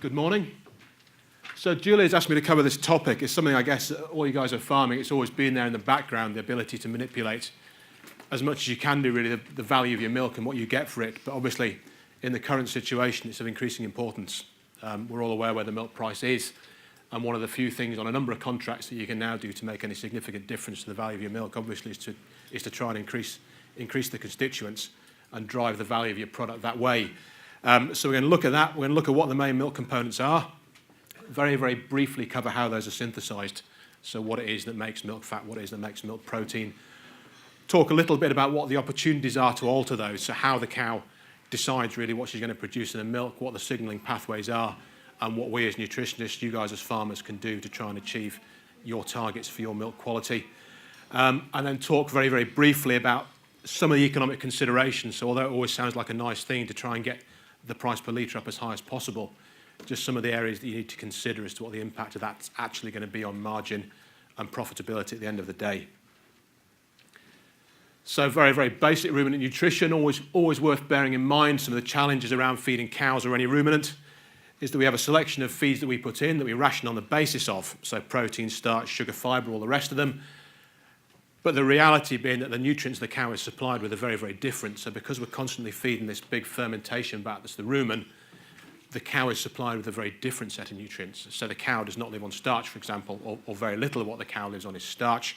Good morning. So Julie's asked me to cover this topic. It's something I guess all you guys are farming. It's always been there in the background, the ability to manipulate as much as you can do really the value of your milk and what you get for it. But obviously in the current situation it's of increasing importance. We're all aware where the milk price is, and one of the few things on a number of contracts that you can now do to make any significant difference to the value of your milk obviously is to try and increase the constituents and drive the value of your product that way. So we're going to look at that. We're going to look at what the main milk components are. Very, very briefly cover how those are synthesized. So what it is that makes milk fat, what it is that makes milk protein. Talk a little bit about what the opportunities are to alter those. So how the cow decides really what she's going to produce in the milk, what the signalling pathways are, and what we as nutritionists, you guys as farmers can do to try and achieve your targets for your milk quality. And then talk very, very briefly about some of the economic considerations. So although it always sounds like a nice thing to try and get the price per litre up as high as possible, just some of the areas that you need to consider as to what the impact of that's actually going to be on margin and profitability at the end of the day. So very, very basic ruminant nutrition, always worth bearing in mind. Some of the challenges around feeding cows or any ruminant is that we have a selection of feeds that we put in that we ration on the basis of, so protein, starch, sugar, fibre, all the rest of them. But the reality being that the nutrients the cow is supplied with are very, very different. So because we're constantly feeding this big fermentation vat that's the rumen, the cow is supplied with a very different set of nutrients. So the cow does not live on starch, for example, or very little of what the cow lives on is starch.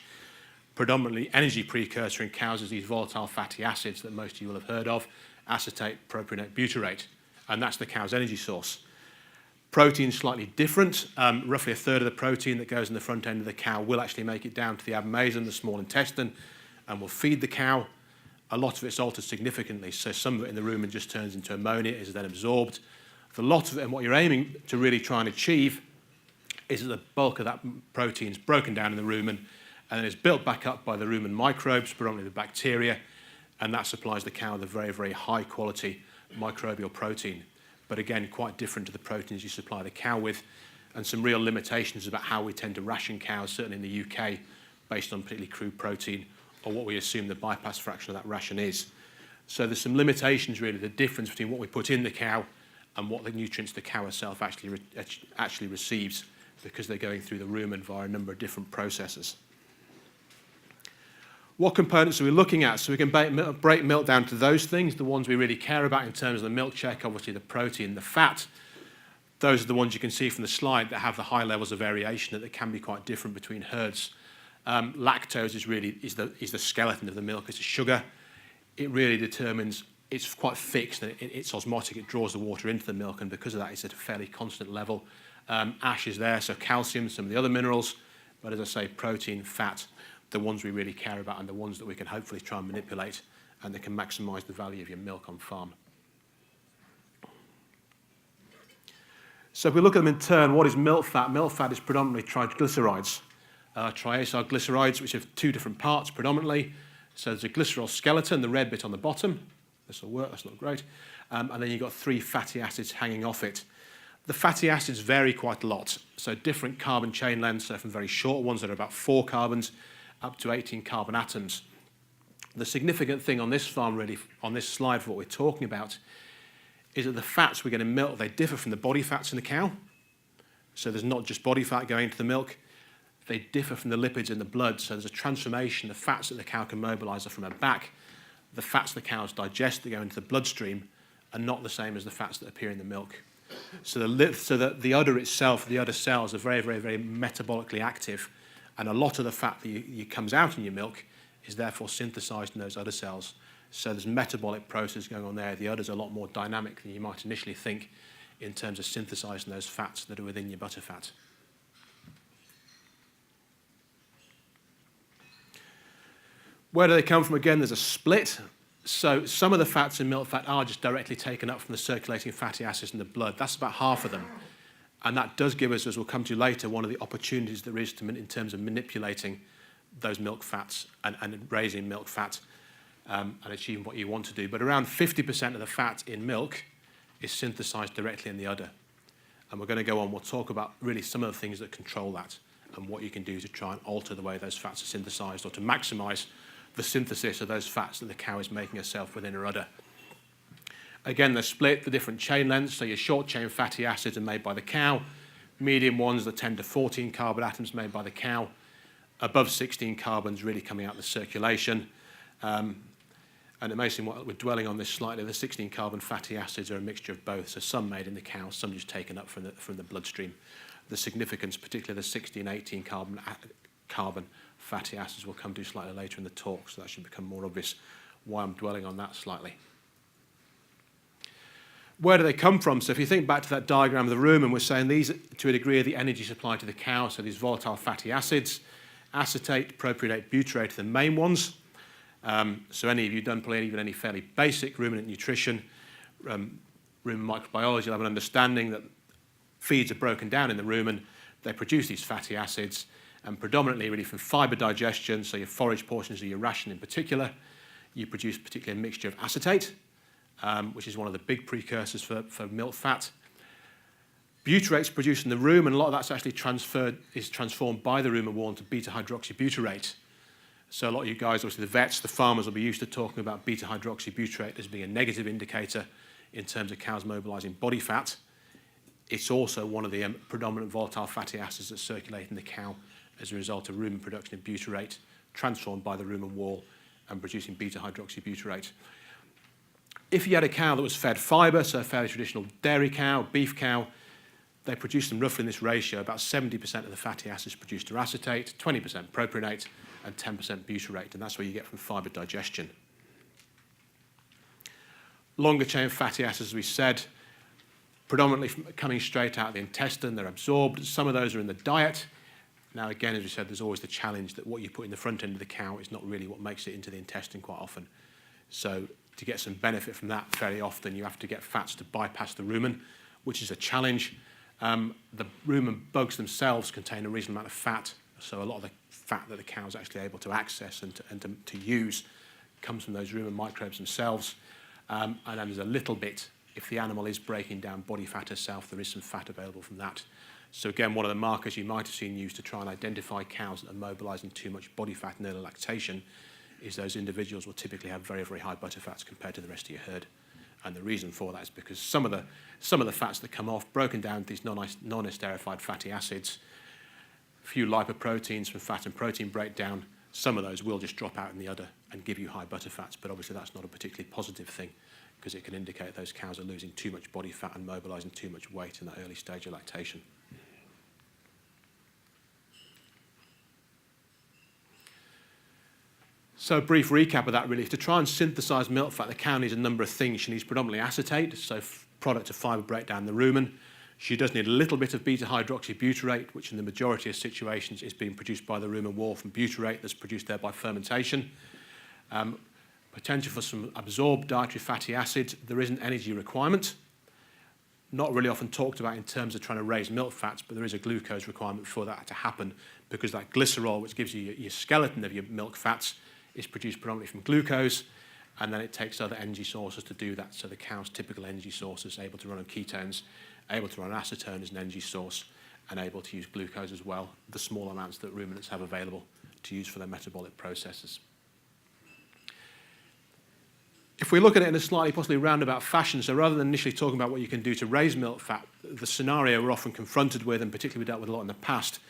Predominantly energy precursor in cows is these volatile fatty acids that most of you will have heard of, acetate, propionate, butyrate, and that's the cow's energy source. Protein is slightly different. Roughly a third of the protein that goes in the front end of the cow will actually make it down to the abomasum, the small intestine, and will feed the cow. A lot of it's altered significantly, so some of it in the rumen just turns into ammonia, is then absorbed. A lot of it, and what you're aiming to really try and achieve, is that the bulk of that protein is broken down in the rumen and then is built back up by the rumen microbes, predominantly the bacteria, and that supplies the cow with a very, very high quality microbial protein. But again, quite different to the proteins you supply the cow with, and some real limitations about how we tend to ration cows, certainly in the UK, based on particularly crude protein, or what we assume the bypass fraction of that ration is. So there's some limitations really, the difference between what we put in the cow and what the nutrients the cow herself actually receives, because they're going through the rumen via a number of different processes. What components are we looking at? So we can break milk down to those things, the ones we really care about in terms of the milk check, obviously the protein, the fat. Those are the ones you can see from the slide that have the high levels of variation that can be quite different between herds. Lactose is the skeleton of the milk. It's a sugar. It really determines, it's quite fixed, and it's osmotic. It draws the water into the milk, and because of that, it's at a fairly constant level. Ash is there, so calcium, some of the other minerals, but as I say, protein, fat, the ones we really care about and the ones that we can hopefully try and manipulate and that can maximise the value of your milk on farm. So if we look at them in turn, what is milk fat? Milk fat is predominantly triglycerides. Triacyl glycerides, which have two different parts predominantly. So there's a glycerol skeleton, the red bit on the bottom. This will work, that's not great. And then you've got three fatty acids hanging off it. The fatty acids vary quite a lot. So different carbon chain lengths, so from very short ones that are about 4 carbons up to 18 carbon atoms. The significant thing on this farm, really, on this slide for what we're talking about, is that the fats we're going to milk, they differ from the body fats in the cow. So there's not just body fat going into the milk. They differ from the lipids in the blood. So there's a transformation. The fats that the cow can mobilise are from her back. The fats the cows digest that go into the bloodstream are not the same as the fats that appear in the milk. So the udder itself, the udder cells are very, very, very metabolically active, and a lot of the fat that comes out in your milk is therefore synthesized in those udder cells. So there's metabolic process going on there. The udder's a lot more dynamic than you might initially think in terms of synthesizing those fats that are within your butterfat. Where do they come from? Again, there's a split. So some of the fats in milk fat are just directly taken up from the circulating fatty acids in the blood. That's about half of them. And that does give us, as we'll come to later, one of the opportunities there is in terms of manipulating those milk fats and raising milk fat and achieving what you want to do. But around 50% of the fat in milk is synthesized directly in the udder. And we're going to go on, we'll talk about really some of the things that control that and what you can do to try and alter the way those fats are synthesized or to maximize the synthesis of those fats that the cow is making herself within her udder. Again, they're split for different chain lengths, so your short chain fatty acids are made by the cow, medium ones are 10 to 14 carbon atoms made by the cow, above 16 carbons really coming out of the circulation. And amazing what we're dwelling on this slightly, the 16 carbon fatty acids are a mixture of both, so some made in the cow, some just taken up from the bloodstream. The significance, particularly the 16, 18 carbon fatty acids, will come to slightly later in the talk, so that should become more obvious why I'm dwelling on that slightly. Where do they come from? So if you think back to that diagram of the rumen, we're saying these, to a degree, are the energy supply to the cow, so these volatile fatty acids. Acetate, propionate, butyrate are the main ones. So any of you done probably even any fairly basic ruminant nutrition, rumen microbiology, you'll have an understanding that feeds are broken down in the rumen, they produce these fatty acids, and predominantly really from fibre digestion, so your forage portions of your ration in particular, you produce particularly a mixture of acetate, which is one of the big precursors for milk fat. Butyrate's produced in the rumen, and a lot of that's actually transformed by the rumen wall into beta-hydroxybutyrate. So a lot of you guys, obviously the vets, the farmers will be used to talking about beta-hydroxybutyrate as being a negative indicator in terms of cows mobilising body fat. It's also one of the predominant volatile fatty acids that circulate in the cow as a result of rumen production of butyrate, transformed by the rumen wall and producing beta-hydroxybutyrate. If you had a cow that was fed fibre, so a fairly traditional dairy cow, beef cow, they produce them roughly in this ratio. About 70% of the fatty acids produced are acetate, 20% propionate, and 10% butyrate, and that's where you get from fibre digestion. Longer chain fatty acids, as we said, predominantly coming straight out of the intestine, they're absorbed. Some of those are in the diet. Now, again, as we said, there's always the challenge that what you put in the front end of the cow is not really what makes it into the intestine quite often. So to get some benefit from that, very often you have to get fats to bypass the rumen, which is a challenge. The rumen bugs themselves contain a reasonable amount of fat, so a lot of the fat that the cow is actually able to access and to use comes from those rumen microbes themselves. And then there's a little bit, if the animal is breaking down body fat herself, there is some fat available from that. So again, one of the markers you might have seen used to try and identify cows that are mobilising too much body fat in early lactation is those individuals will typically have very, very high butterfats compared to the rest of your herd. And the reason for that is because some of the fats that come off, broken down to these non-esterified fatty acids, a few lipoproteins from fat and protein breakdown, some of those will just drop out in the udder and give you high butterfats, but obviously that's not a particularly positive thing because it can indicate those cows are losing too much body fat and mobilising too much weight in that early stage of lactation. So a brief recap of that really is to try and synthesise milk fat, the cow needs a number of things. She needs predominantly acetate, so product of fibre breakdown in the rumen. She does need a little bit of beta-hydroxybutyrate, which in the majority of situations is being produced by the rumen wall from butyrate that's produced there by fermentation. Potential for some absorbed dietary fatty acids. There is an energy requirement. Not really often talked about in terms of trying to raise milk fats, but there is a glucose requirement for that to happen because that glycerol, which gives you your skeleton of your milk fats, is produced predominantly from glucose, and then it takes other energy sources to do that. So the cow's typical energy source is able to run on ketones, able to run on acetone as an energy source, and able to use glucose as well, the small amounts that ruminants have available to use for their metabolic processes. If we look at it in a slightly possibly roundabout fashion, so rather than initially talking about what you can do to raise milk fat, the scenario we're often confronted with, and particularly we dealt with a lot in the past,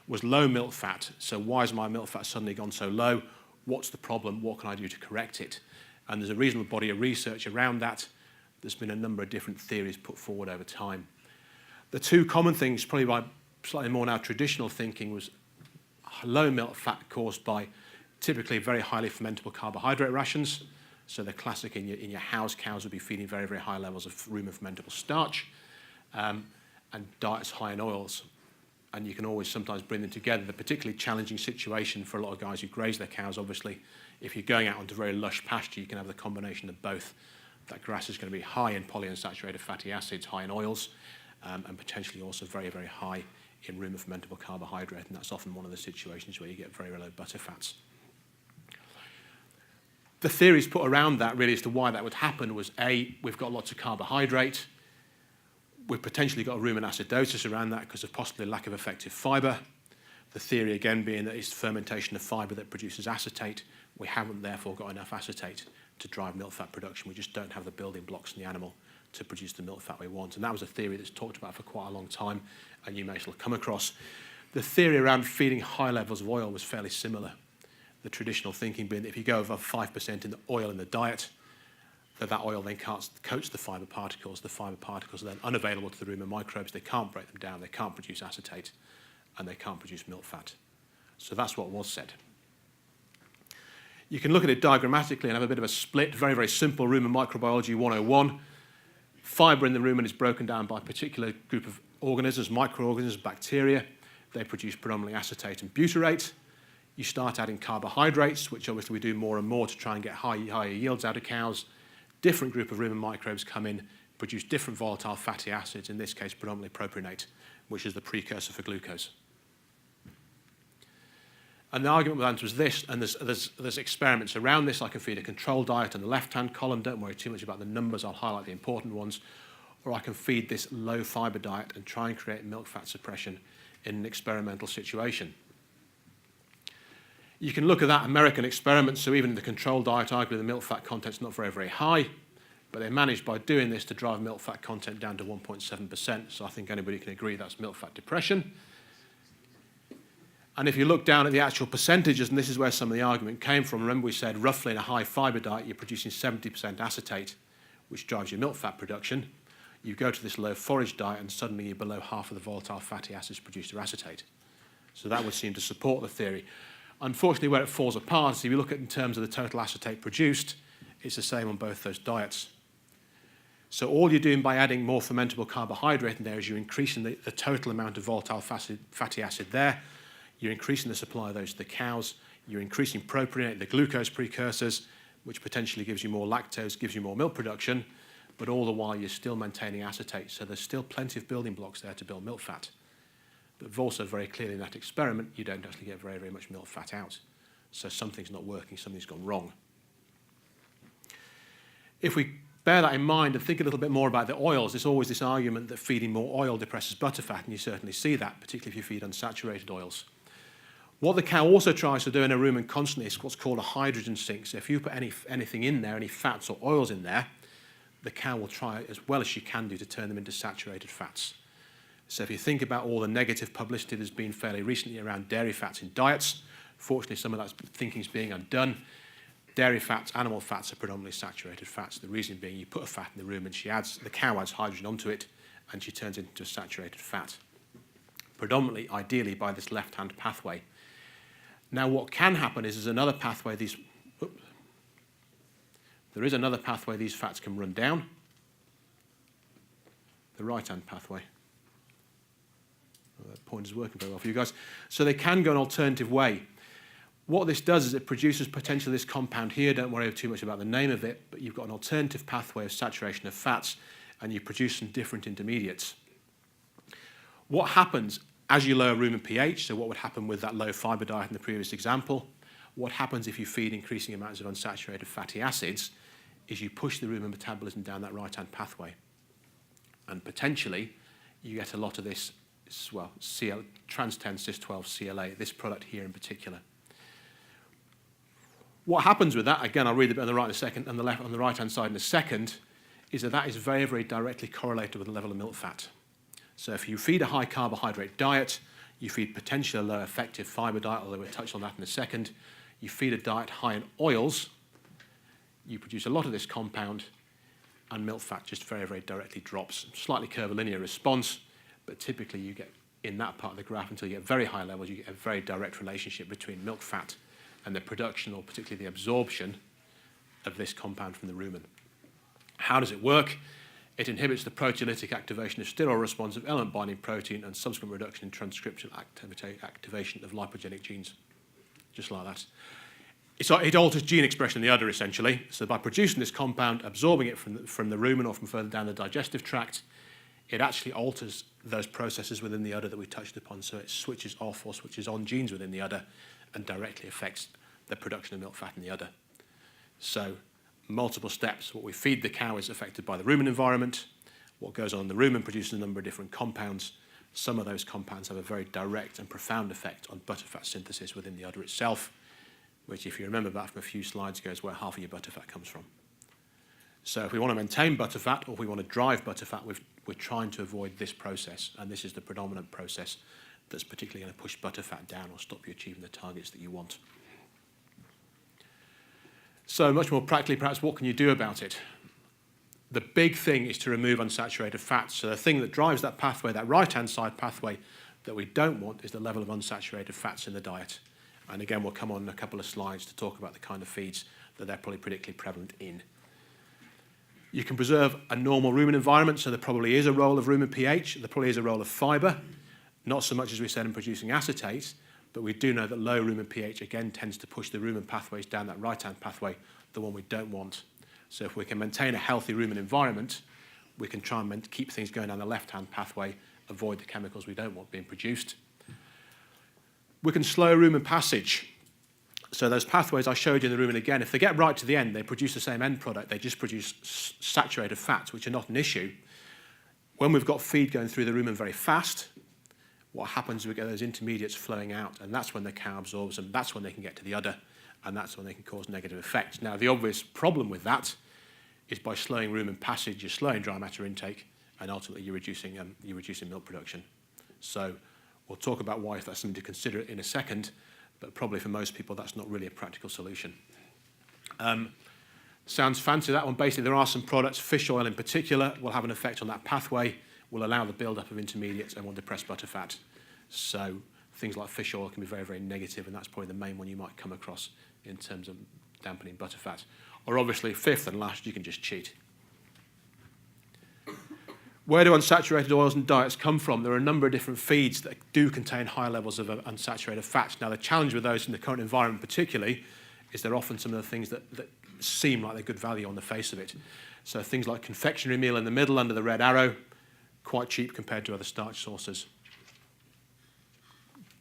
was low milk fat. So why has my milk fat suddenly gone so low? What's the problem? What can I do to correct it? And there's a reasonable body of research around that. There's been a number of different theories put forward over time. The two common things, probably by slightly more now traditional thinking, was low milk fat caused by typically very highly fermentable carbohydrate rations. So the classic in your house cows would be feeding very, very high levels of rumen fermentable starch and diets high in oils. And you can always sometimes bring them together. The particularly challenging situation for a lot of guys who graze their cows, obviously, if you're going out onto very lush pasture, you can have the combination of both. That grass is going to be high in polyunsaturated fatty acids, high in oils, and potentially also very, very high in rumen fermentable carbohydrate. And that's often one of the situations where you get very, very low butterfats. The theories put around that really as to why that would happen was A, we've got lots of carbohydrate. We've potentially got a rumen acidosis around that because of possibly lack of effective fibre. The theory again being that it's fermentation of fibre that produces acetate. We haven't therefore got enough acetate to drive milk fat production. We just don't have the building blocks in the animal to produce the milk fat we want. And that was a theory that's talked about for quite a long time, and you may still come across. The theory around feeding high levels of oil was fairly similar. The traditional thinking being that if you go over 5% in the oil in the diet, that oil then can't coats the fibre particles. The fibre particles are then unavailable to the rumen microbes. They can't break them down. They can't produce acetate, and they can't produce milk fat. So that's what was said. You can look at it diagrammatically and have a bit of a split. Very, very simple rumen microbiology 101. Fibre in the rumen is broken down by a particular group of organisms, microorganisms, bacteria. They produce predominantly acetate and butyrate. You start adding carbohydrates, which obviously we do more and more to try and get higher yields out of cows. Different group of rumen microbes come in, produce different volatile fatty acids, in this case predominantly propionate, which is the precursor for glucose. And the argument with that was this, and there's experiments around this. I can feed a control diet on the left-hand column. Don't worry too much about the numbers. I'll highlight the important ones. Or I can feed this low-fibre diet and try and create milk fat suppression in an experimental situation. You can look at that American experiment. So even in the control diet, arguably the milk fat content's not very, very high. But they managed by doing this to drive milk fat content down to 1.7%. So I think anybody can agree that's milk fat depression. And if you look down at the actual percentages, and this is where some of the argument came from, remember we said roughly in a high fibre diet you're producing 70% acetate, which drives your milk fat production. You go to this low forage diet and suddenly you're below half of the volatile fatty acids produced through acetate. So that would seem to support the theory. Unfortunately, where it falls apart is if you look at it in terms of the total acetate produced, it's the same on both those diets. So all you're doing by adding more fermentable carbohydrate in there is you're increasing the total amount of volatile fatty acid there. You're increasing the supply of those to the cows. You're increasing propionate, the glucose precursors, which potentially gives you more lactose, gives you more milk production, but all the while you're still maintaining acetate. So there's still plenty of building blocks there to build milk fat. But also very clearly in that experiment, you don't actually get very, very much milk fat out. So something's not working, something's gone wrong. If we bear that in mind and think a little bit more about the oils, there's always this argument that feeding more oil depresses butterfat, and you certainly see that, particularly if you feed unsaturated oils. What the cow also tries to do in a rumen constantly is what's called a hydrogen sink. So if you put anything in there, any fats or oils in there, the cow will try as well as she can do to turn them into saturated fats. So if you think about all the negative publicity there's been fairly recently around dairy fats in diets, fortunately some of that thinking is being undone. Dairy fats, animal fats are predominantly saturated fats. The reason being you put a fat in the rumen, the cow adds hydrogen onto it, and she turns it into a saturated fat. Predominantly, ideally, by this left-hand pathway. Now, what can happen is there's another pathway these fats can run down. The right-hand pathway. Well, that point is working very well for you guys. So they can go an alternative way. What this does is it produces potentially this compound here. Don't worry too much about the name of it, but you've got an alternative pathway of saturation of fats, and you produce some different intermediates. What happens as you lower rumen pH, so what would happen with that low fibre diet in the previous example, what happens if you feed increasing amounts of unsaturated fatty acids is you push the rumen metabolism down that right-hand pathway. And potentially, you get a lot of this, well, trans-10 cis-12 CLA, this product here in particular. What happens with that, again, I'll read it on the right in a second, and on the right-hand side in a second, is that is very, very directly correlated with the level of milk fat. So if you feed a high carbohydrate diet, you feed potentially a low effective fibre diet, although we'll touch on that in a second, you feed a diet high in oils, you produce a lot of this compound, and milk fat just very, very directly drops. Slightly curvilinear response, but typically you get, in that part of the graph, until you get very high levels, you get a very direct relationship between milk fat and the production, or particularly the absorption, of this compound from the rumen. How does it work? It inhibits the proteolytic activation of steroid-responsive element-binding protein and subsequent reduction in transcriptional activation of lipogenic genes, just like that. It alters gene expression in the udder, essentially. So by producing this compound, absorbing it from the rumen or from further down the digestive tract, it actually alters those processes within the udder that we touched upon. So it switches off or switches on genes within the udder and directly affects the production of milk fat in the udder. So multiple steps. What we feed the cow is affected by the rumen environment. What goes on in the rumen produces a number of different compounds. Some of those compounds have a very direct and profound effect on butterfat synthesis within the udder itself. which, if you remember back from a few slides ago, is where half of your butterfat comes from. So if we want to maintain butterfat, or if we want to drive butterfat, we're trying to avoid this process, and this is the predominant process that's particularly going to push butterfat down or stop you achieving the targets that you want. So much more practically, perhaps, what can you do about it? The big thing is to remove unsaturated fats. So the thing that drives that pathway, that right-hand side pathway that we don't want, is the level of unsaturated fats in the diet. And again, we'll come on in a couple of slides to talk about the kind of feeds that they're probably particularly prevalent in. You can preserve a normal rumen environment, so there probably is a role of rumen pH, there probably is a role of fibre, not so much as we said in producing acetate, but we do know that low rumen pH again tends to push the rumen pathways down that right-hand pathway, the one we don't want. So if we can maintain a healthy rumen environment, we can try and keep things going down the left-hand pathway, avoid the chemicals we don't want being produced. We can slow rumen passage. So those pathways I showed you in the rumen again, if they get right to the end, they produce the same end product. They just produce saturated fats, which are not an issue. When we've got feed going through the rumen very fast, what happens is we get those intermediates flowing out, and that's when the cow absorbs them. That's when they can get to the udder, and that's when they can cause negative effects. Now, the obvious problem with that is by slowing rumen passage, you're slowing dry matter intake, and ultimately you're reducing milk production. So we'll talk about why that's something to consider in a second, but probably for most people that's not really a practical solution. Sounds fancy, that one. Basically, there are some products, fish oil in particular, will have an effect on that pathway, will allow the build-up of intermediates, and will depress butterfat. So things like fish oil can be very, very negative, and that's probably the main one you might come across in terms of dampening butterfat. Or obviously, fifth and last, you can just cheat. Where do unsaturated oils and diets come from? There are a number of different feeds that do contain high levels of unsaturated fats. Now, the challenge with those in the current environment particularly is they're often some of the things that seem like they're good value on the face of it. So things like confectionery meal in the middle under the red arrow, quite cheap compared to other starch sources.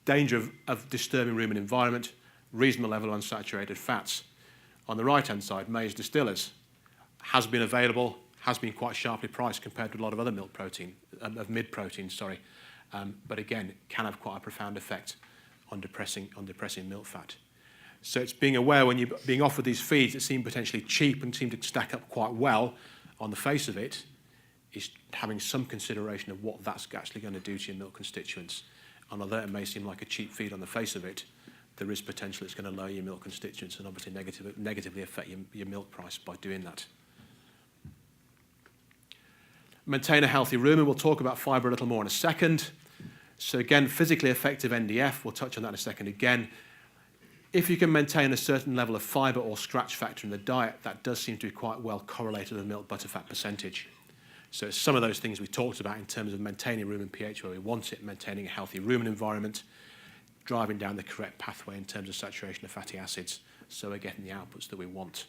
Danger of disturbing rumen environment, reasonable level of unsaturated fats. On the right-hand side, maize distillers has been available, has been quite sharply priced compared to a lot of other milk protein, mid-protein, but again, can have quite a profound effect on depressing milk fat. So it's being aware when you're being offered these feeds that seem potentially cheap and seem to stack up quite well on the face of it, is having some consideration of what that's actually going to do to your milk constituents. And although it may seem like a cheap feed on the face of it, there is potential it's going to lower your milk constituents and obviously negatively affect your milk price by doing that. Maintain a healthy rumen. We'll talk about fibre a little more in a second. So again, physically effective NDF, we'll touch on that in a second again. If you can maintain a certain level of fibre or scratch factor in the diet, that does seem to be quite well correlated with milk butterfat percentage. So it's some of those things we talked about in terms of maintaining rumen pH where we want it, maintaining a healthy rumen environment, driving down the correct pathway in terms of saturation of fatty acids, so we're getting the outputs that we want.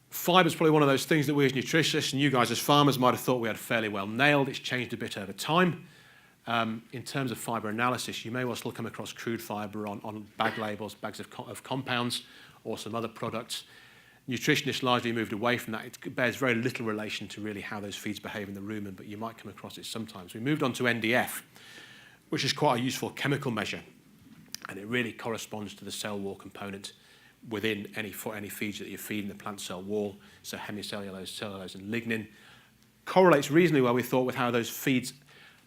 Fibre is probably one of those things that we as nutritionists and you guys as farmers might have thought we had fairly well nailed. It's changed a bit over time. In terms of fibre analysis, you may well still come across crude fibre on bag labels, bags of compounds, or some other products. Nutritionists largely moved away from that. It bears very little relation to really how those feeds behave in the rumen, but you might come across it sometimes. We moved on to NDF, which is quite a useful chemical measure, and it really corresponds to the cell wall component within any feeds that you feed in the plant cell wall, so hemicellulose, cellulose, and lignin. Correlates reasonably well, we thought, with how those feeds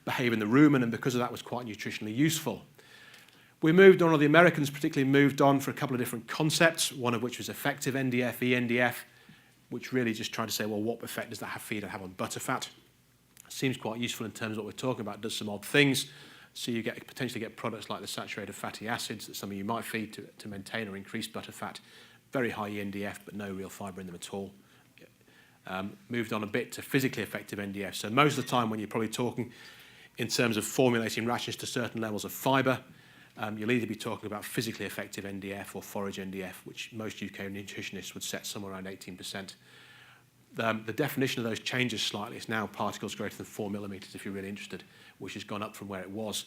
behave in the rumen, and because of that was quite nutritionally useful. We moved on, or the Americans particularly moved on for a couple of different concepts, one of which was effective NDF, ENDF, which really just tried to say, well, what effect does that feed have on butterfat? Seems quite useful in terms of what we're talking about, does some odd things. So you potentially get products like the saturated fatty acids that some of you might feed to maintain or increase butterfat. Very high ENDF, but no real fibre in them at all. Moved on a bit to physically effective NDF. So most of the time when you're probably talking in terms of formulating rations to certain levels of fibre, you'll either be talking about physically effective NDF or forage NDF, which most UK nutritionists would set somewhere around 18%. The definition of those changes slightly. It's now particles greater than 4 millimetres if you're really interested, which has gone up from where it was.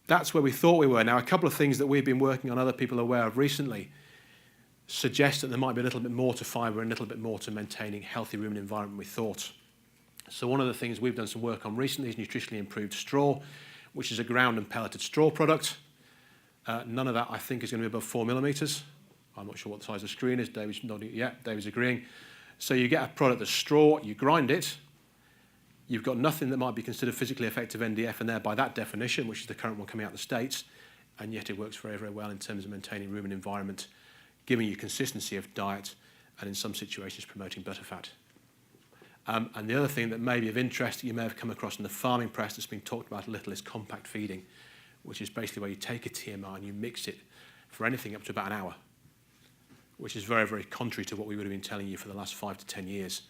That's where we thought we were. Now, a couple of things that we've been working on, other people are aware of recently, suggest that there might be a little bit more to fibre and a little bit more to maintaining healthy rumen environment than we thought. So one of the things we've done some work on recently is nutritionally improved straw, which is a ground and pelleted straw product. None of that, I think, is going to be above 4 millimetres. I'm not sure what the size of the screen is. David's nodding. Yeah, David's agreeing. So you get a product that's straw, you grind it, you've got nothing that might be considered physically effective NDF in there by that definition, which is the current one coming out of the States, and yet it works very, very well in terms of maintaining rumen environment, giving you consistency of diet, and in some situations promoting butterfat. And the other thing that may be of interest that you may have come across in the farming press that's been talked about a little is compact feeding, which is basically where you take a TMR and you mix it for anything up to about an hour, which is very, very contrary to what we would have been telling you for the last 5 to 10 years.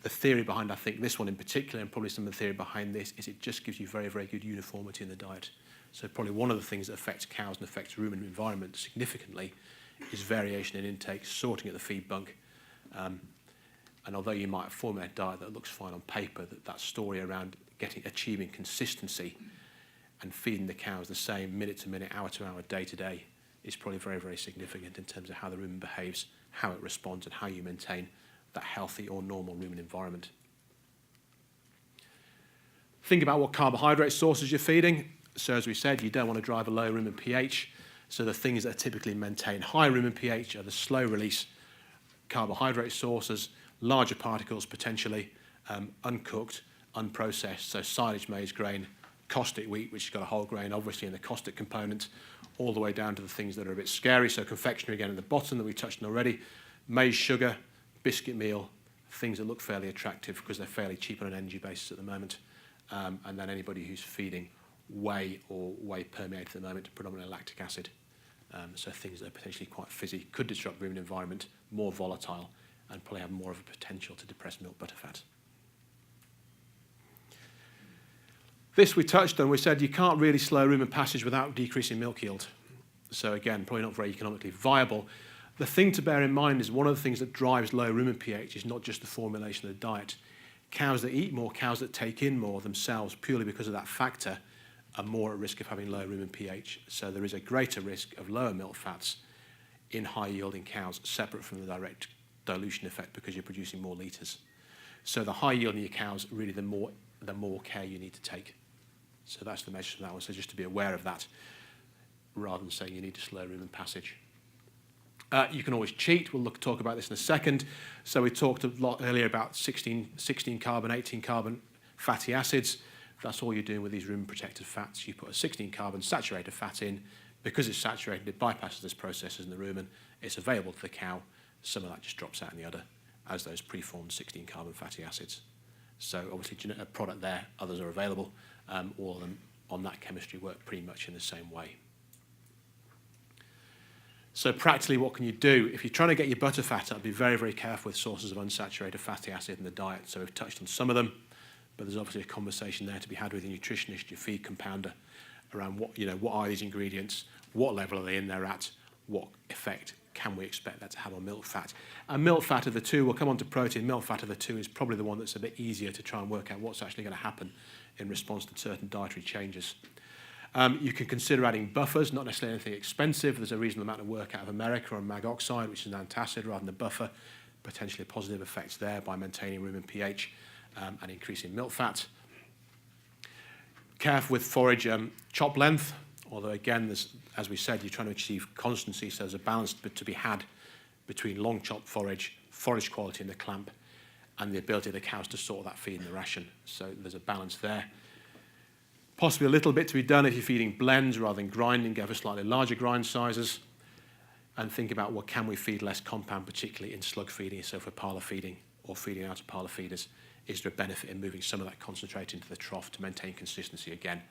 The theory behind, I think, this one in particular, and probably some of the theory behind this, is it just gives you very, very good uniformity in the diet. So probably one of the things that affects cows and affects rumen environment significantly is variation in intake, sorting at the feed bunk. And although you might formulate a diet that looks fine on paper, that story around achieving consistency and feeding the cows the same minute to minute, hour to hour, day to day is probably very, very significant in terms of how the rumen behaves, how it responds, and how you maintain that healthy or normal rumen environment. Think about what carbohydrate sources you're feeding. So as we said, you don't want to drive a low rumen pH. So the things that typically maintain high rumen pH are the slow release carbohydrate sources, larger particles potentially, uncooked, unprocessed, so silage, maize, grain, caustic wheat, which has got a whole grain obviously in the caustic component, all the way down to the things that are a bit scary, so confectionery again at the bottom that we touched on already, maize sugar, biscuit meal, things that look fairly attractive because they're fairly cheap on an energy basis at the moment, and then anybody who's feeding whey or whey permeated at the moment, predominantly lactic acid, so things that are potentially quite fizzy, could disrupt rumen environment, more volatile, and probably have more of a potential to depress milk butterfat. This we touched on. We said you can't really slow rumen passage without decreasing milk yield. So again, probably not very economically viable. The thing to bear in mind is one of the things that drives low rumen pH is not just the formulation of the diet. Cows that eat more, cows that take in more themselves purely because of that factor are more at risk of having low rumen pH. So there is a greater risk of lower milk fats in high-yielding cows, separate from the direct dilution effect because you're producing more litres. So the high-yielding your cows, really the more care you need to take. So that's the measure from that one. So just to be aware of that, rather than saying you need to slow rumen passage. You can always cheat. We'll talk about this in a second. So we talked a lot earlier about 16 carbon, 18 carbon fatty acids. That's all you're doing with these rumen-protected fats. You put a 16 carbon saturated fat in. Because it's saturated, it bypasses this process in the rumen. It's available to the cow. Some of that just drops out in the udder as those preformed 16 carbon fatty acids. So obviously a product there, others are available. All of them on that chemistry work pretty much in the same way. So practically what can you do? If you're trying to get your butterfat up, be very, very careful with sources of unsaturated fatty acid in the diet. So we've touched on some of them, but there's obviously a conversation there to be had with your nutritionist, your feed compounder, around what are these ingredients, what level are they in there at, what effect can we expect that to have on milk fat. And milk fat of the two, we'll come on to protein, milk fat of the two is probably the one that's a bit easier to try and work out what's actually going to happen in response to certain dietary changes. You can consider adding buffers, not necessarily anything expensive. There's a reasonable amount of work out of America on mag oxide, which is an antacid rather than a buffer, potentially positive effects there by maintaining rumen pH and increasing milk fat. Careful with forage chop length, although again, as we said, you're trying to achieve constancy, so there's a balance to be had between long chop forage quality in the clamp, and the ability of the cows to sort that feed in the ration. So there's a balance there. Possibly a little bit to be done if you're feeding blends rather than grinding, go for slightly larger grind sizes, and think about what can we feed less compound, particularly in slug feeding, so for parlour feeding or feeding out of parlour feeders. Is there a benefit in moving some of that concentrate into the trough to maintain consistency again?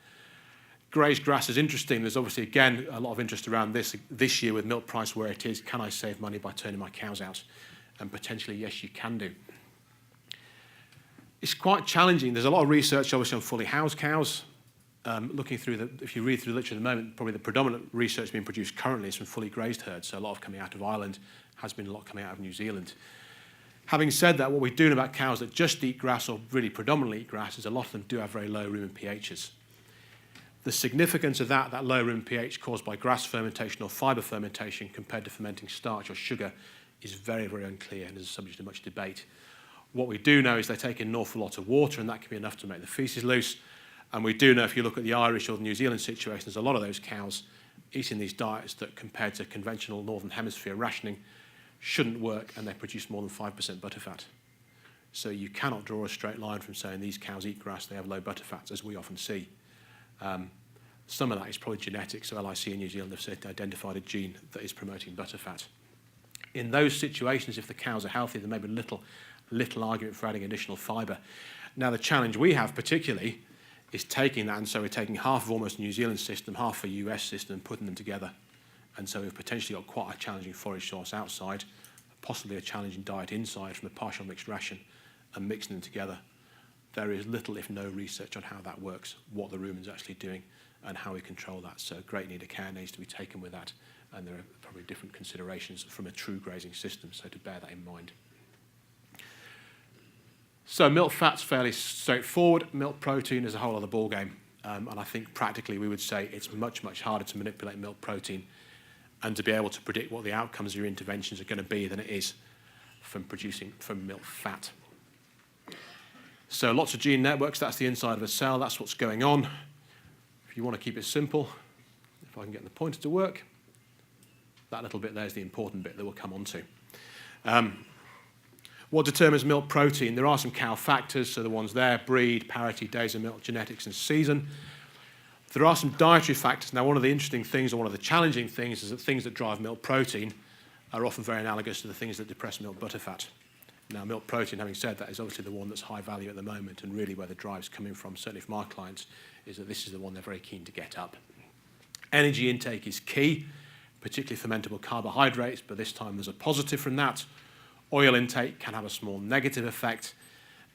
Grazed grass is interesting. There's obviously, again, a lot of interest around this year with milk price where it is. Can I save money by turning my cows out? And potentially, yes, you can do. It's quite challenging. There's a lot of research, obviously, on fully housed cows. Looking through if you read through the literature at the moment, probably the predominant research being produced currently is from fully grazed herds. So a lot of coming out of Ireland, has been a lot coming out of New Zealand. Having said that, what we do know about cows that just eat grass or really predominantly eat grass is a lot of them do have very low rumen pHs. The significance of that low rumen pH caused by grass fermentation or fibre fermentation compared to fermenting starch or sugar is very, very unclear and is a subject of much debate. What we do know is they take in an awful lot of water, and that can be enough to make the faeces loose. And we do know, if you look at the Irish or the New Zealand situations, a lot of those cows eating these diets that, compared to conventional Northern Hemisphere rationing, shouldn't work, and they produce more than 5% butterfat. So you cannot draw a straight line from saying these cows eat grass, they have low butterfats, as we often see. Some of that is probably genetic, so LIC in New Zealand have identified a gene that is promoting butterfat. In those situations, if the cows are healthy, there may be little argument for adding additional fibre. Now, the challenge we have particularly is taking that, and so we're taking half of almost New Zealand system, half a US system, and putting them together. And so we've potentially got quite a challenging forage source outside, possibly a challenging diet inside from a partial mixed ration, and mixing them together. There is little, if no, research on how that works, what the rumen's actually doing, and how we control that. So great need of care needs to be taken with that, and there are probably different considerations from a true grazing system, so to bear that in mind. So milk fat's fairly straightforward. Milk protein is a whole other ballgame, and I think practically we would say it's much, much harder to manipulate milk protein and to be able to predict what the outcomes of your interventions are going to be than it is from producing from milk fat. So lots of gene networks, that's the inside of a cell, that's what's going on. If you want to keep it simple, if I can get the pointer to work, that little bit there is the important bit that we'll come on to. What determines milk protein? There are some cow factors, so the ones there, breed, parity, days of milk, genetics, and season. There are some dietary factors. Now, one of the interesting things, or one of the challenging things, is that things that drive milk protein are often very analogous to the things that depress milk butterfat. Now, milk protein, having said that, is obviously the one that's high value at the moment, and really where the drive's coming from, certainly for my clients, is that this is the one they're very keen to get up. Energy intake is key, particularly fermentable carbohydrates, but this time there's a positive from that. Oil intake can have a small negative effect,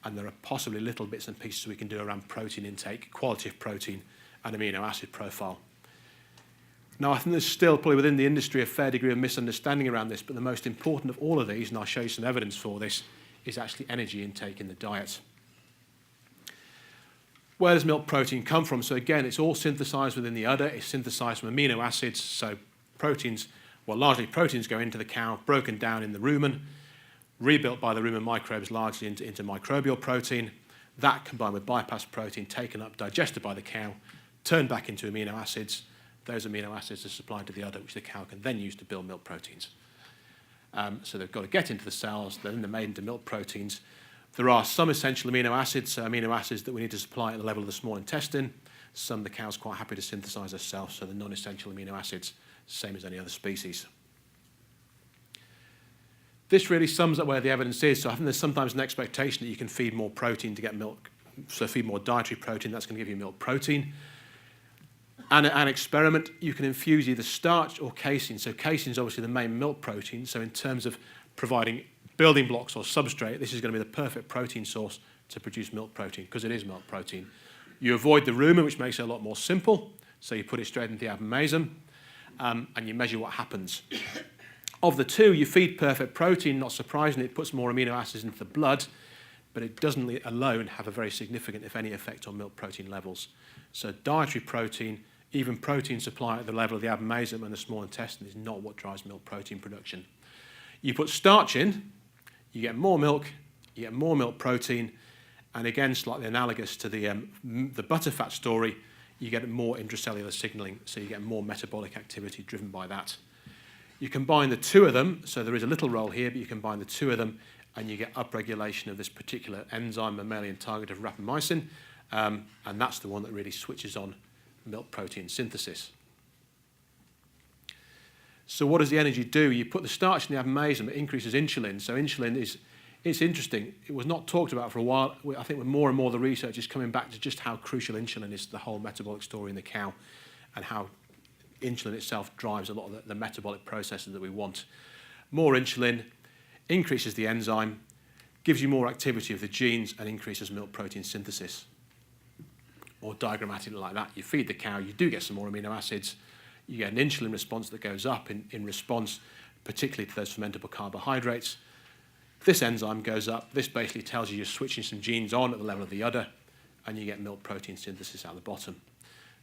and there are possibly little bits and pieces we can do around protein intake, quality of protein, and amino acid profile. Now, I think there's still probably within the industry a fair degree of misunderstanding around this, but the most important of all of these, and I'll show you some evidence for this, is actually energy intake in the diet. Where does milk protein come from? So again, it's all synthesized within the udder. It's synthesized from amino acids, so proteins, well, largely proteins go into the cow, broken down in the rumen, rebuilt by the rumen microbes largely into microbial protein. That combined with bypass protein taken up, digested by the cow, turned back into amino acids. Those amino acids are supplied to the udder, which the cow can then use to build milk proteins. So they've got to get into the cells, then they're made into milk proteins. There are some essential amino acids that we need to supply at the level of the small intestine. Some the cow's quite happy to synthesize herself, so the non-essential amino acids, same as any other species. This really sums up where the evidence is. So I think there's sometimes an expectation that you can feed more protein to get milk. So feed more dietary protein, that's going to give you milk protein. And an experiment, you can infuse either starch or casein. So casein is obviously the main milk protein. So in terms of providing building blocks or substrate, this is going to be the perfect protein source to produce milk protein, because it is milk protein. You avoid the rumen, which makes it a lot more simple. So you put it straight into the abomasum, and you measure what happens. Of the two, you feed perfect protein. Not surprisingly, it puts more amino acids into the blood, but it doesn't alone have a very significant, if any, effect on milk protein levels. So dietary protein, even protein supply at the level of the abomasum and the small intestine, is not what drives milk protein production. You put starch in, you get more milk, you get more milk protein, and again, slightly analogous to the butterfat story, you get more intracellular signaling, so you get more metabolic activity driven by that. You combine the two of them, so there is a little role here, but you combine the two of them, and you get upregulation of this particular enzyme, mammalian target of rapamycin, and that's the one that really switches on milk protein synthesis. So what does the energy do? You put the starch in the abomasum, it increases insulin. So insulin it's interesting. It was not talked about for a while. I think with more and more the research is coming back to just how crucial insulin is to the whole metabolic story in the cow, and how insulin itself drives a lot of the metabolic processes that we want. More insulin increases the enzyme, gives you more activity of the genes, and increases milk protein synthesis. Or diagrammatically like that, you feed the cow, you do get some more amino acids, you get an insulin response that goes up in response, particularly to those fermentable carbohydrates. This enzyme goes up. This basically tells you you're switching some genes on at the level of the udder, and you get milk protein synthesis out the bottom.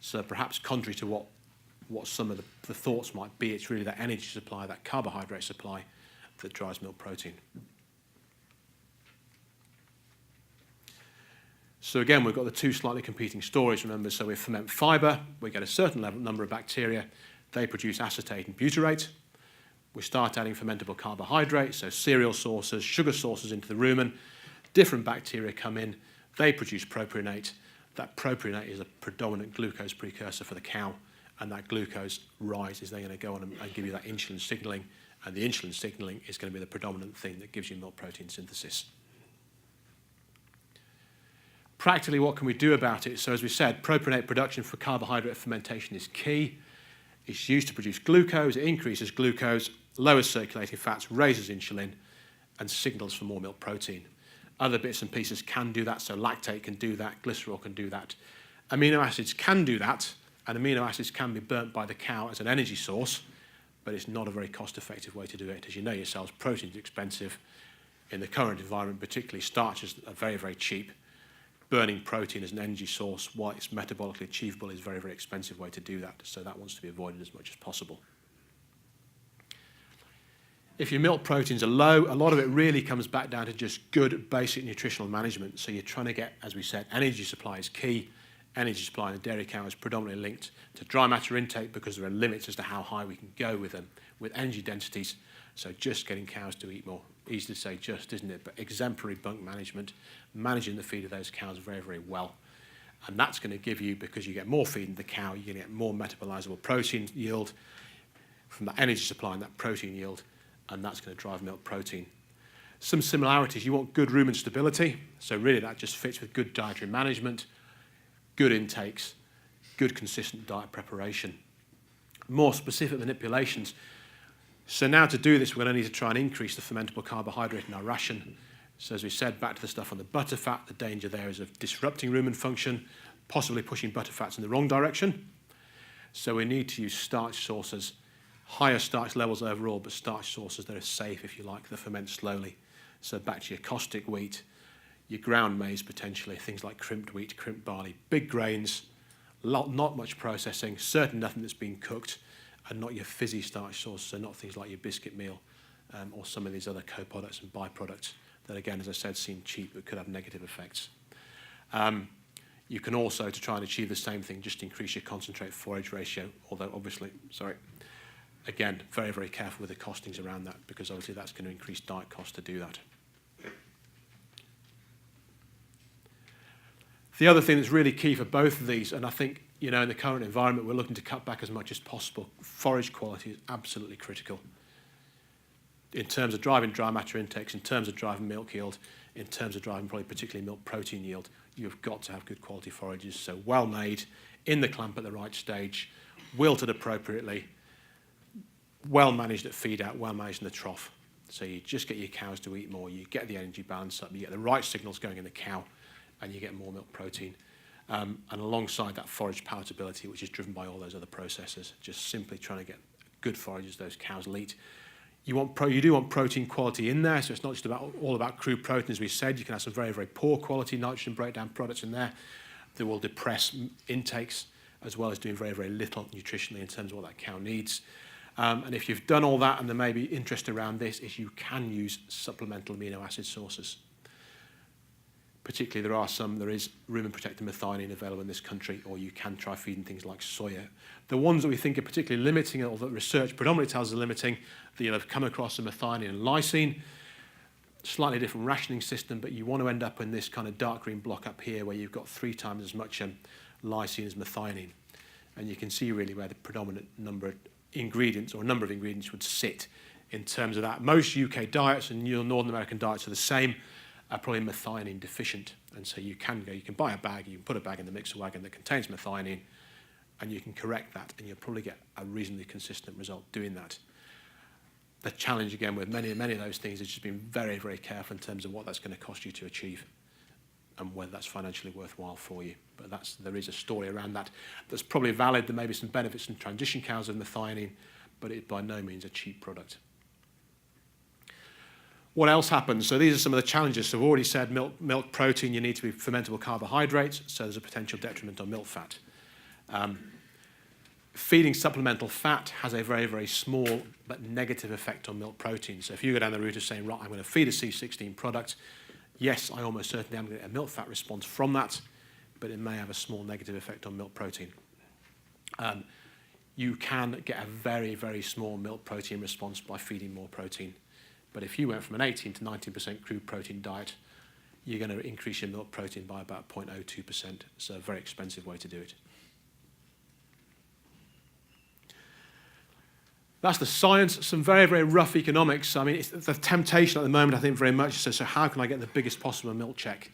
So perhaps contrary to what some of the thoughts might be, it's really that energy supply, that carbohydrate supply, that drives milk protein. So again, we've got the two slightly competing stories, remember. So we ferment fibre, we get a certain number of bacteria they produce acetate and butyrate. We start adding fermentable carbohydrates, so cereal sources, sugar sources into the rumen. Different bacteria come in, they produce propionate. That propionate is a predominant glucose precursor for the cow, and that glucose rise is then going to go on and give you that insulin signaling, and the insulin signaling is going to be the predominant thing that gives you milk protein synthesis. Practically, what can we do about it? So as we said, propionate production for carbohydrate fermentation is key. It's used to produce glucose, it increases glucose, lowers circulating fats, raises insulin, and signals for more milk protein. Other bits and pieces can do that, so lactate can do that, glycerol can do that. Amino acids can do that, and amino acids can be burnt by the cow as an energy source, but it's not a very cost-effective way to do it. As you know yourselves, protein is expensive. In the current environment, particularly, starches are very, very cheap. Burning protein as an energy source, while it's metabolically achievable, is a very, very expensive way to do that, so that wants to be avoided as much as possible. If your milk proteins are low, a lot of it really comes back down to just good basic nutritional management. So you're trying to get, as we said, energy supply is key. Energy supply in a dairy cow is predominantly linked to dry matter intake because there are limits as to how high we can go with them, with energy densities. So just getting cows to eat more. Easy to say just, isn't it? But exemplary bunk management, managing the feed of those cows very, very well. And that's going to give you, because you get more feed in the cow, you're going to get more metabolizable protein yield from that energy supply and that protein yield, and that's going to drive milk protein. Some similarities, you want good rumen stability, so really that just fits with good dietary management, good intakes, good consistent diet preparation. More specific manipulations. So now to do this, we're going to need to try and increase the fermentable carbohydrate in our ration. So as we said, back to the stuff on the butterfat, the danger there is of disrupting rumen function, possibly pushing butterfats in the wrong direction. So we need to use starch sources, higher starch levels overall, but starch sources that are safe, if you like, that ferment slowly. So back to your caustic wheat, your ground maize potentially, things like crimped wheat, crimped barley, big grains, not much processing, certainly nothing that's been cooked, and not your fizzy starch sources, so not things like your biscuit meal or some of these other co-products and byproducts that, again, as I said, seem cheap but could have negative effects. You can also, to try and achieve the same thing, just increase your concentrate forage ratio, although obviously, again, very, very careful with the costings around that, because obviously that's going to increase diet costs to do that. The other thing that's really key for both of these, and I think, in the current environment, we're looking to cut back as much as possible. Forage quality is absolutely critical in terms of driving dry matter intakes, in terms of driving milk yield, in terms of driving probably particularly milk protein yield. You've got to have good quality forages, so well made, in the clamp at the right stage, wilted appropriately, well managed at feed out, well managed in the trough. So you just get your cows to eat more, you get the energy balance up, you get the right signals going in the cow, and you get more milk protein. And alongside that forage palatability, which is driven by all those other processes, just simply trying to get good forages those cows will eat. You do want protein quality in there, so it's not just all about crude protein, as we said. You can have some very, very poor quality nitrogen breakdown products in there that will depress intakes, as well as doing very, very little nutritionally in terms of what that cow needs. And if you've done all that, and there may be interest around this, is you can use supplemental amino acid sources. Particularly, there is rumen protected methionine available in this country, or you can try feeding things like soya. The ones that we think are particularly limiting, or that research predominantly tells us are limiting, that you'll have come across are methionine and lysine. Slightly different rationing system, but you want to end up in this kind of dark green block up here where you've got 3 times as much lysine as methionine. And you can see really where the predominant number of ingredients would sit in terms of that. Most UK diets and your Northern American diets are the same, are probably methionine deficient. And so you can buy a bag, you can put a bag in the mixer wagon that contains methionine, and you can correct that, and you'll probably get a reasonably consistent result doing that. The challenge, again, with many of those things is just being very, very careful in terms of what that's going to cost you to achieve and whether that's financially worthwhile for you. But there is a story around that that's probably valid. There may be some benefits in transition cows of methionine, but it's by no means a cheap product. What else happens? So these are some of the challenges. So we've already said milk protein, you need to be fermentable carbohydrates, so there's a potential detriment on milk fat. Feeding supplemental fat has a very, very small but negative effect on milk protein. So if you go down the route of saying, right, I'm going to feed a C16 product, yes, I almost certainly am going to get a milk fat response from that, but it may have a small negative effect on milk protein. you can get a very, very small milk protein response by feeding more protein. But if you went from an 18 to 19% crude protein diet, you're going to increase your milk protein by about 0.02%. It's a very expensive way to do it. That's the science, some very, very rough economics. I mean, it's the temptation at the moment, I think, very much. So how can I get the biggest possible milk check?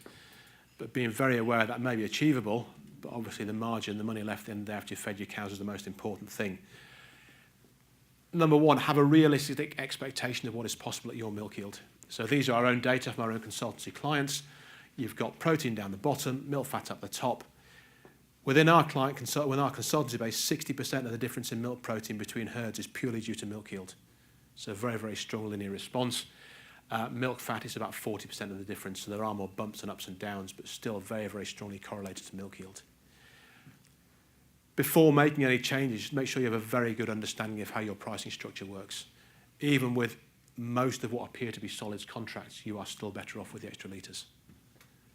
But being very aware that may be achievable, but obviously the margin, the money left in there after you've fed your cows is the most important thing. Number one, have a realistic expectation of what is possible at your milk yield. So these are our own data from our own consultancy clients. You've got protein down the bottom, milk fat up the top. Within our consultancy base, 60% of the difference in milk protein between herds is purely due to milk yield. So very, very strong linear response. Milk fat is about 40% of the difference, so there are more bumps and ups and downs, but still very, very strongly correlated to milk yield. Before making any changes, make sure you have a very good understanding of how your pricing structure works. Even with most of what appear to be solids contracts, you are still better off with the extra litres.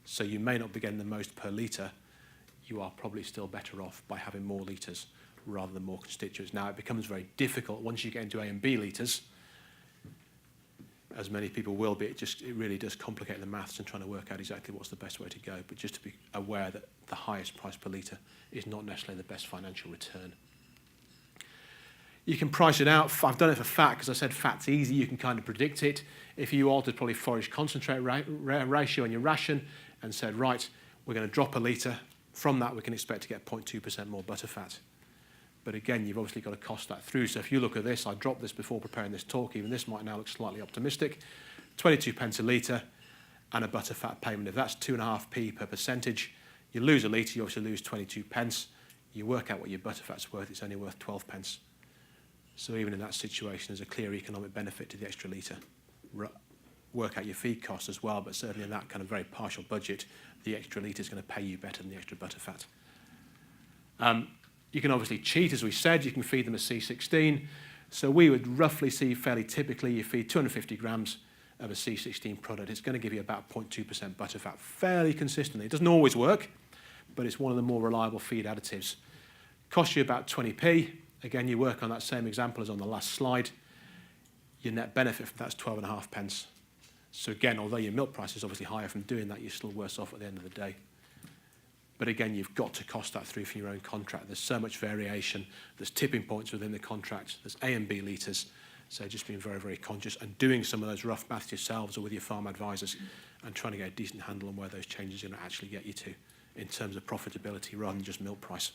So you may not be getting the most per litre, you are probably still better off by having more litres rather than more constituents. Now, it becomes very difficult once you get into A and B litres, as many people will be. It really does complicate the maths and trying to work out exactly what's the best way to go. But just to be aware that the highest price per litre is not necessarily the best financial return. You can price it out. I've done it for fat because I said fat's easy. You can kind of predict it. If you altered probably forage concentrate ratio on your ration and said, right, we're going to drop a litre, from that we can expect to get 0.2% more butter fat. But again, you've obviously got to cost that through. So if you look at this, I dropped this before preparing this talk, even this might now look slightly optimistic, 22 pence a litre and a butter fat payment. If that's 2.5p per percentage, you lose a litre, you obviously lose 22 pence. You work out what your butter fat's worth, it's only worth 12 pence. So even in that situation, there's a clear economic benefit to the extra litre. Work out your feed costs as well, but certainly in that kind of very partial budget, the extra litre is going to pay you better than the extra butter fat. You can obviously cheat, as we said. You can feed them a C16. So we would roughly see, fairly typically, you feed 250 grams of a C16 product. It's going to give you about 0.2% butter fat fairly consistently. It doesn't always work, but it's one of the more reliable feed additives. Costs you about 20p. Again, you work on that same example as on the last slide. Your net benefit from that's 12.5 pence. So again, although your milk price is obviously higher from doing that, you're still worse off at the end of the day. But again, you've got to cost that through for your own contract. There's so much variation. There's tipping points within the contract. There's A and B litres. So just being very, very conscious and doing some of those rough maths yourselves or with your farm advisors and trying to get a decent handle on where those changes are going to actually get you to in terms of profitability rather than just milk price.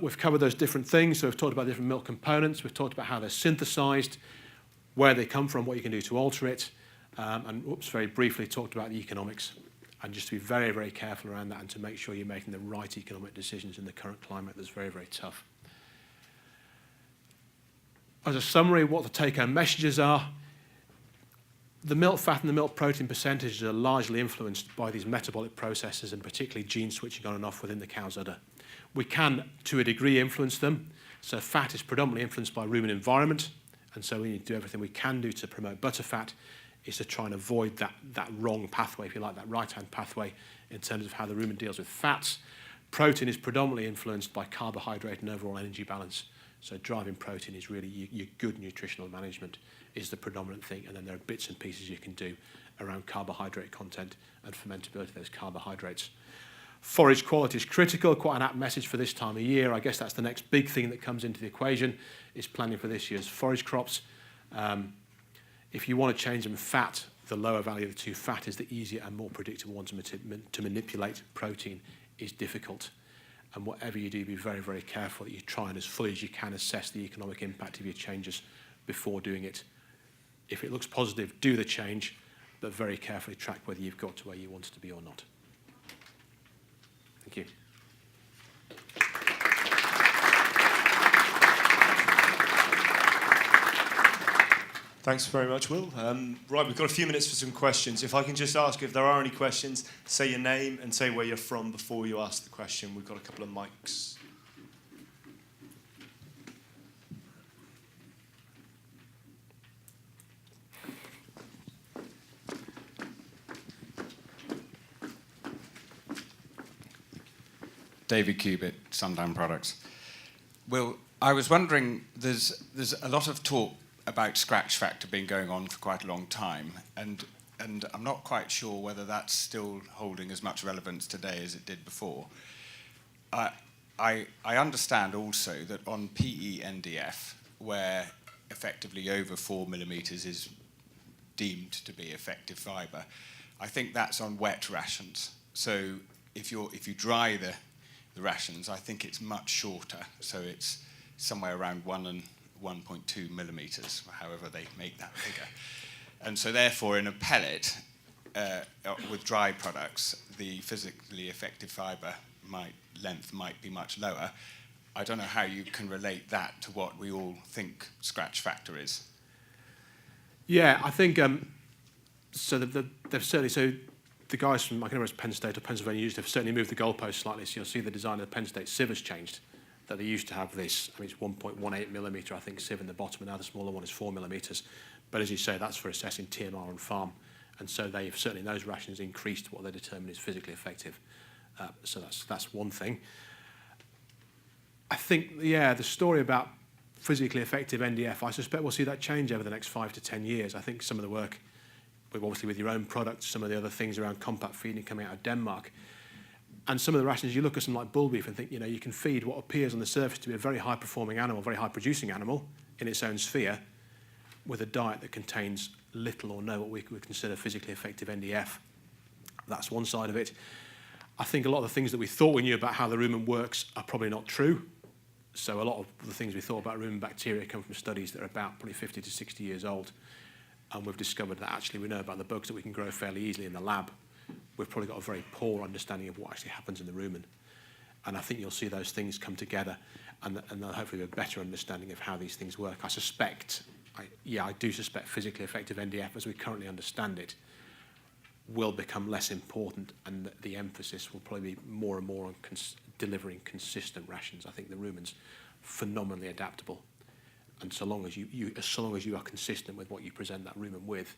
We've covered those different things. So we've talked about different milk components. We've talked about how they're synthesised, where they come from, what you can do to alter it. And very briefly talked about the economics. And just to be very, very careful around that and to make sure you're making the right economic decisions in the current climate that's very, very tough. As a summary, what the take-home messages are, the milk fat and the milk protein percentages are largely influenced by these metabolic processes and particularly gene switching on and off within the cow's udder. We can, to a degree, influence them. So fat is predominantly influenced by rumen environment, and so we need to do everything we can do to promote butter fat, is to try and avoid that wrong pathway, if you like, that right-hand pathway in terms of how the rumen deals with fats. Protein is predominantly influenced by carbohydrate and overall energy balance. So driving protein is really your good nutritional management is the predominant thing, and then there are bits and pieces you can do around carbohydrate content and fermentability of those carbohydrates. Forage quality is critical, quite an apt message for this time of year. I guess that's the next big thing that comes into the equation, is planning for this year's forage crops. If you want to change them fat, the lower value of the two, fat is the easier and more predictable one to manipulate. Protein is difficult. And whatever you do, be very, very careful that you try and as fully as you can assess the economic impact of your changes before doing it. If it looks positive, do the change, but very carefully track whether you've got to where you want it to be or not. Thank you. Thanks very much, Will. Right, we've got a few minutes for some questions. If I can just ask if there are any questions, say your name and say where you're from before you ask the question. We've got a couple of mics. David Cubitt, Sundown Products. Will, I was wondering, there's a lot of talk about scratch factor being going on for quite a long time, and I'm not quite sure whether that's still holding as much relevance today as it did before. I understand also that on PE NDF, where effectively over 4 millimetres is deemed to be effective fibre, I think that's on wet rations. So if you dry the rations, I think it's much shorter. So it's somewhere around 1 and 1.2 millimetres, however they make that figure. And so therefore, in a pellet, with dry products, the physically effective fibre length might be much lower. I don't know how you can relate that to what we all think scratch factor is. Yeah, I think so. They've certainly the guys from, I can remember it's Penn State or Pennsylvania have certainly moved the goalposts slightly. So you'll see the design of the Penn State sieve has changed. That they used to have this. I mean, it's 1.18 millimetre, I think, sieve in the bottom, and now the smaller one is 4 millimetres. But as you say, that's for assessing TMR on farm, and so they've certainly those rations increased what they determine is physically effective. So that's one thing. I think, the story about physically effective NDF, I suspect we'll see that change over the next 5 to 10 years. I think some of the work, obviously with your own products, some of the other things around compact feeding coming out of Denmark, and some of the rations, you look at something like bull beef and think, you can feed what appears on the surface to be a very high-performing animal, very high-producing animal in its own sphere, with a diet that contains little or no what we would consider physically effective NDF. That's one side of it. I think a lot of the things that we thought we knew about how the rumen works are probably not true. So a lot of the things we thought about rumen bacteria come from studies that are about probably 50 to 60 years old. And we've discovered that actually we know about the bugs that we can grow fairly easily in the lab. We've probably got a very poor understanding of what actually happens in the rumen. And I think you'll see those things come together and hopefully a better understanding of how these things work. I do suspect physically effective NDF, as we currently understand it, will become less important, and the emphasis will probably be more and more on delivering consistent rations. I think the rumen's phenomenally adaptable, and so long as you are consistent with what you present that rumen with,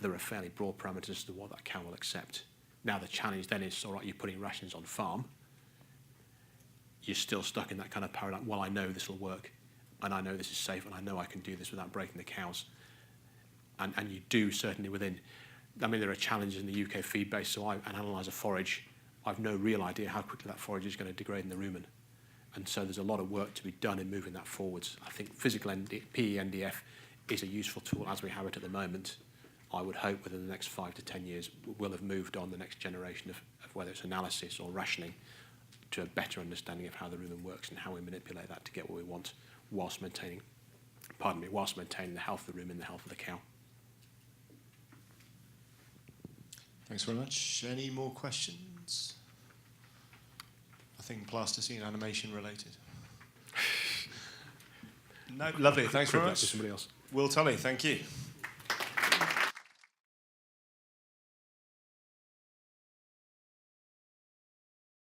there are fairly broad parameters as to what that cow will accept. Now the challenge then is, all right, you're putting rations on farm, you're still stuck in that kind of paradigm. Well, I know this will work, and I know this is safe, and I know I can do this without breaking the cows. And you do certainly within. I mean, there are challenges in the UK feed base, so I analyse a forage. I've no real idea how quickly that forage is going to degrade in the rumen. And so there's a lot of work to be done in moving that forwards. I think physical PE NDF is a useful tool as we have it at the moment. I would hope within the next 5 to 10 years we'll have moved on the next generation of whether it's analysis or rationing to a better understanding of how the rumen works and how we manipulate that to get what we want whilst maintaining the health of the rumen, the health of the cow. Thanks very much. Any more questions? Nothing plasticine animation related? No, lovely. Thanks very much. Somebody else. Will Tulley, thank you.